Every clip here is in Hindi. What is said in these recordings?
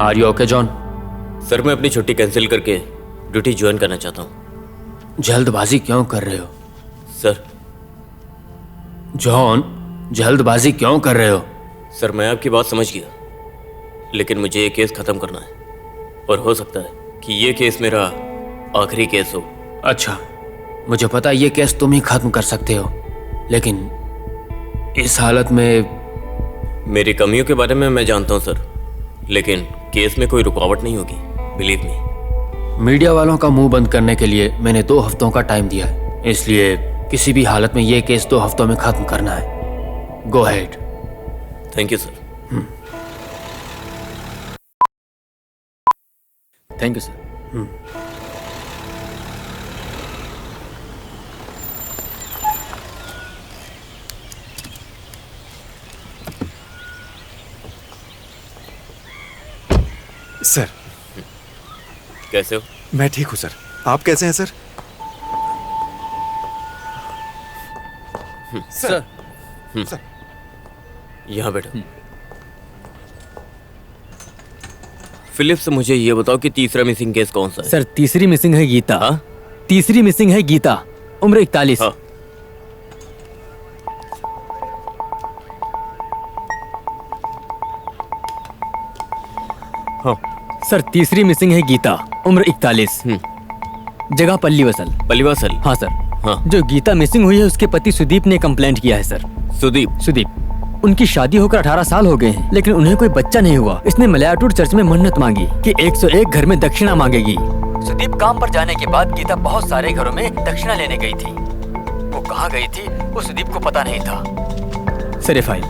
Are you okay John? Sir मैं अपनी छुट्टी कैंसिल करके ड्यूटी ज्वाइन करना चाहता हूँ। जल्दबाजी क्यों कर रहे हो सर? जॉन, जल्दबाजी क्यों कर रहे हो? सर मैं आपकी बात समझ गया, लेकिन मुझे ये केस खत्म करना है और हो सकता है कि ये केस मेरा आखिरी केस हो। अच्छा, मुझे पता है ये केस तुम ही खत्म कर सकते हो, लेकिन इस हालत में मेरी कमियों के बारे में मैं जानता हूँ सर, लेकिन केस में कोई रुकावट नहीं होगी, बिलीव मी। मीडिया वालों का मुंह बंद करने के लिए मैंने 2 हफ्तों का टाइम दिया है, इसलिए किसी भी हालत में ये केस 2 हफ्तों में खत्म करना है। Go ahead. Thank you sir. Thank you sir. Sir, कैसे हो? मैं ठीक हूँ सर। आप कैसे हैं सर? सर, सर, यहाँ बैठो। फिलिप्स, मुझे ये बताओ कि तीसरा मिसिंग केस कौन सा है? सर तीसरी मिसिंग है गीता। हाँ? तीसरी मिसिंग है गीता, उम्र 41। हाँ। हाँ। सर तीसरी मिसिंग है गीता, उम्र 41, जगह पल्लीवसल। पल्लीवासल? हाँ सर। हाँ। जो गीता मिसिंग हुई है उसके पति सुदीप ने कंप्लेंट किया है सर। सुदीप, उनकी शादी होकर 18 साल हो गए हैं, लेकिन उन्हें कोई बच्चा नहीं हुआ। इसने मलयाटूर चर्च में मन्नत मांगी कि 101 घर में दक्षिणा मांगेगी। सुदीप काम पर जाने के बाद गीता बहुत सारे घरों में दक्षिणा लेने गई थी। वो कहाँ गई थी वो सुदीप को पता नहीं था। सर ये फाइल।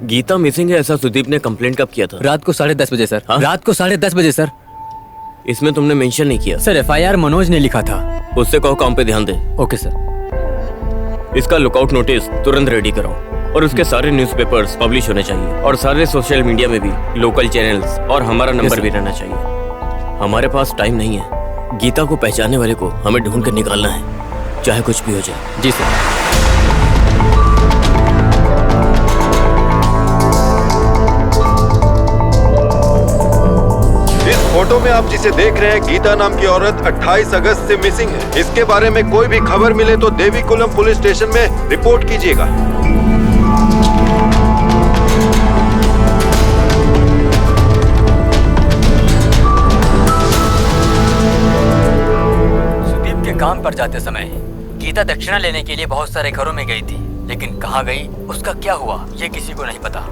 गीता मिसिंग है ऐसा सुदीप ने कंप्लेंट कब किया था? रात को 10:30 बजे सर। हाँ? रात को 10:30 बजे सर। इसमें तुमने मेंशन नहीं किया। सर FIR मनोज ने लिखा था। उससे कहो काम पे ध्यान दे। Okay sir. इसका लुकआउट नोटिस तुरंत रेडी कराओ और उसके सारे न्यूज़पेपर्स पब्लिश होने चाहिए और सारे सोशल मीडिया में भी, लोकल चैनल्स, और हमारा नंबर भी रहना चाहिए। हमारे पास टाइम नहीं है। गीता को पहचानने वाले को हमें ढूंढ कर निकालना है, चाहे कुछ भी हो जाए। जी सर। फोटो में आप जिसे देख रहे हैं, गीता नाम की औरत 28 अगस्त से मिसिंग है। इसके बारे में कोई भी खबर मिले तो देवीकुलम पुलिस स्टेशन में रिपोर्ट कीजिएगा। सुदीप के काम पर जाते समय गीता दक्षिणा लेने के लिए बहुत सारे घरों में गई थी, लेकिन कहाँ गई, उसका क्या हुआ, ये किसी को नहीं पता।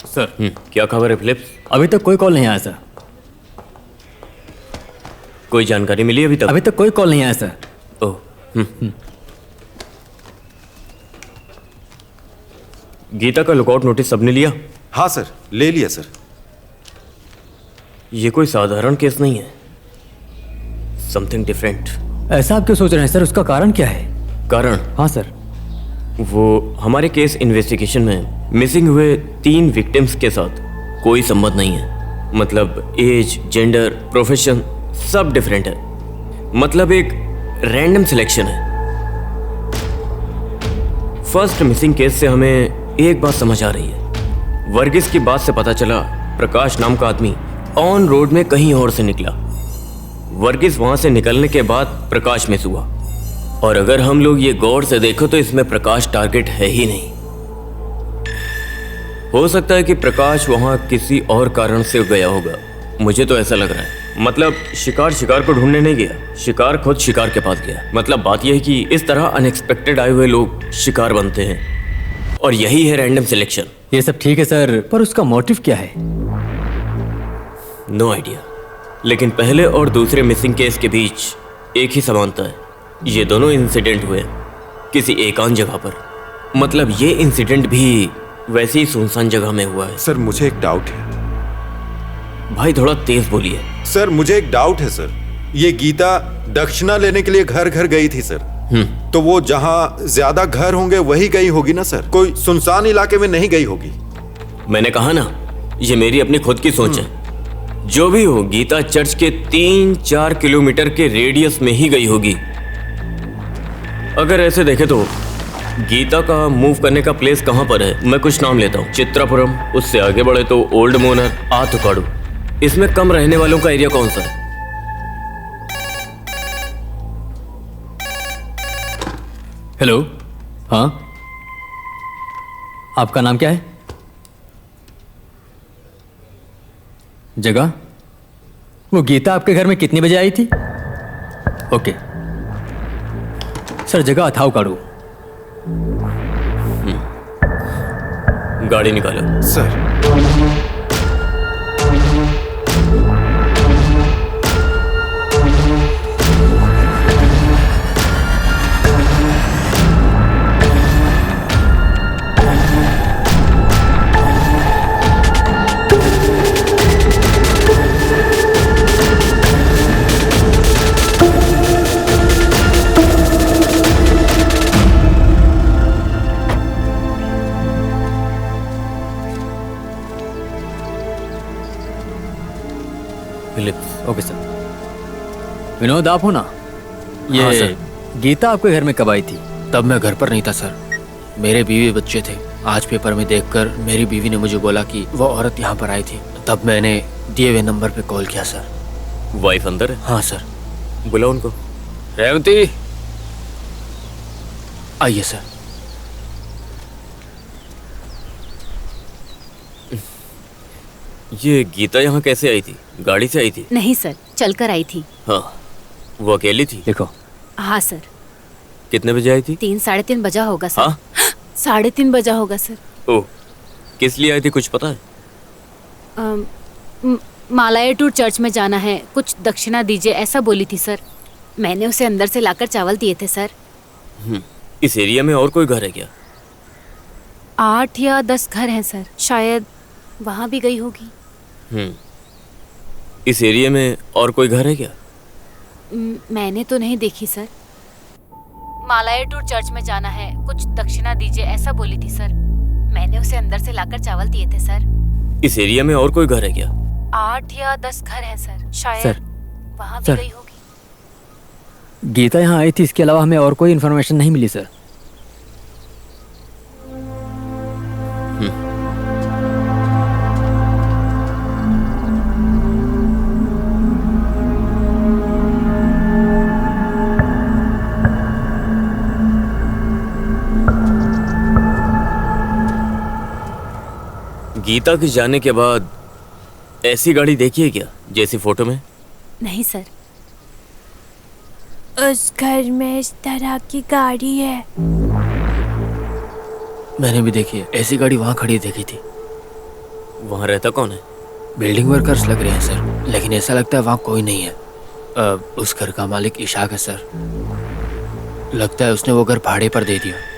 सर, क्या खबर है फिलिप्स? अभी तक कोई कॉल नहीं आया सर। कोई जानकारी मिली अभी तक? अभी तक कोई कॉल नहीं आया सर। ओह। गीता का लुकआउट नोटिस सबने लिया? हाँ सर, ले लिया सर। ये कोई साधारण केस नहीं है, समथिंग डिफरेंट। ऐसा आप क्यों सोच रहे हैं सर, उसका कारण क्या है? कारण? हाँ सर। वो हमारे केस इन्वेस्टिगेशन में मिसिंग हुए 3 विक्टिम्स के साथ कोई संबंध नहीं है। मतलब एज, जेंडर, प्रोफेशन सब डिफरेंट है। मतलब एक रैंडम सिलेक्शन है। फर्स्ट मिसिंग केस से हमें एक बात समझ आ रही है। वर्गीस की बात से पता चला प्रकाश नाम का आदमी ऑन रोड में कहीं और से निकला। वर्गीस वहां से निकलने के बाद प्रकाश मिस हुआ, और अगर हम लोग ये गौर से देखो तो इसमें प्रकाश टारगेट है ही नहीं। हो सकता है कि प्रकाश वहां किसी और कारण से गया होगा, मुझे तो ऐसा लग रहा है। मतलब शिकार शिकार को ढूंढने नहीं गया, शिकार खुद शिकार के पास गया। मतलब बात यह है कि इस तरह अनएक्सपेक्टेड आए हुए लोग शिकार बनते हैं, और यही है रैंडम सिलेक्शन। ये सब ठीक है सर, पर उसका मोटिव क्या है? नो आइडिया, लेकिन पहले और दूसरे मिसिंग केस के बीच एक ही समानता है। ये दोनों इंसिडेंट हुए किसी एकांत जगह पर। मतलब ये इंसिडेंट भी वैसी ही सुनसान जगह में हुआ है। सर मुझे एक डाउट है। भाई थोड़ा तेज बोलिए। सर मुझे एक डाउट है सर, ये गीता दक्षिणा लेने के लिए घर घर गई थी सर, तो वो जहाँ ज्यादा घर होंगे वही गई होगी ना सर, कोई सुनसान इलाके में नहीं गई होगी। मैंने कहा ना, ये मेरी अपनी खुद की सोच है। जो भी हो, गीता चर्च के 3-4 किलोमीटर के रेडियस में ही गई होगी। अगर ऐसे देखे तो गीता का मूव करने का प्लेस कहां पर है? मैं कुछ नाम लेता हूं। चित्रापुरम, उससे आगे बढ़े तो ओल्ड मोनर, आथुकाडू। इसमें कम रहने वालों का एरिया कौन सा है? हेलो, हाँ, आपका नाम क्या है? जगह? वो गीता आपके घर में कितने बजे आई थी? ओके सर, जगह अथाउकाडू। गाड़ी निकालो। Sir Phillips. Okay sir. Vinod, आप हो ना? ये हाँ, सर। गीता आपके घर में कब आई थी? तब मैं घर पर नहीं था सर, मेरे बीवी बच्चे थे। आज पेपर में देखकर मेरी बीवी ने मुझे बोला कि वो औरत यहाँ पर आई थी, तब मैंने दिए हुए नंबर पे कॉल किया सर। वाइफ अंदर है? हाँ सर। बुलाओ उनको। रेवती, आइए सर। ये गीता यहाँ कैसे आई थी? गाड़ी से आई थी? नहीं सर, चलकर आई थी। हाँ, वो अकेली थी? देखो, हाँ सर। कितने बजे आई थी? 3-3:30 बजा होगा सर। हाँ? 3:30 बजा होगा सर। ओह, किस लिए आई थी कुछ पता है? मालायाटूर चर्च में जाना है, कुछ दक्षिणा दीजिए ऐसा बोली थी सर। मैंने उसे अंदर से लाकर चावल दिए थे सर। इस एरिया में और कोई घर है क्या? 8 या 10 घर हैं सर, शायद वहाँ भी गई होगी। इस एरिया में और कोई घर है क्या? मैंने तो नहीं देखी सर। मालायाटूर चर्च में जाना है, कुछ दक्षिणा दीजिए ऐसा बोली थी सर। मैंने उसे अंदर से लाकर चावल दिए थे सर। इस एरिया में और कोई घर है क्या? 8 या 10 घर हैं सर, शायद सर, वहाँ भी सर। गई होगी। गीता यहाँ आई थी, इसके अलावा हमें और कोई इन्फॉर्मेशन नहीं मिली सर। गीता के जाने के बाद ऐसी गाड़ी देखी है क्या जैसी फोटो में? नहीं सर। उस घर में इस तरह की गाड़ी है। मैंने भी देखी है, ऐसी गाड़ी वहाँ खड़ी देखी थी। वहाँ रहता कौन है? बिल्डिंग वर्कर्स लग रहे हैं सर, लेकिन ऐसा लगता है वहाँ कोई नहीं है। उस घर का मालिक इशाक है सर। लगता है उसने वो घर भाड़े पर दे दिया।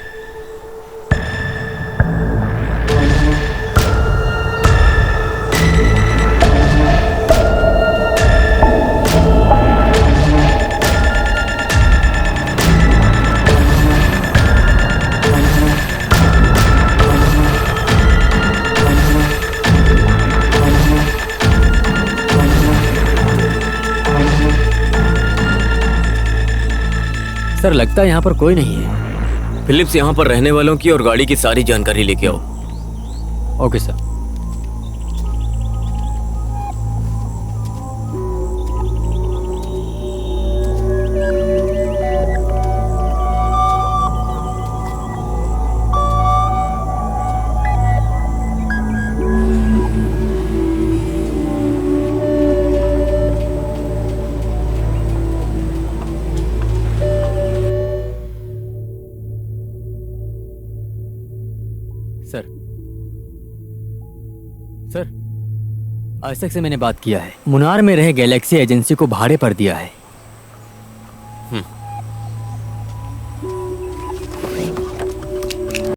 सर, लगता है यहाँ पर कोई नहीं है। फिलिप्स, यहाँ पर रहने वालों की और गाड़ी की सारी जानकारी लेके आओ। Okay sir. सर, सर, आयशक से मैंने बात किया है। मुनार में रहे गैलेक्सी एजेंसी को भाड़े पर दिया है।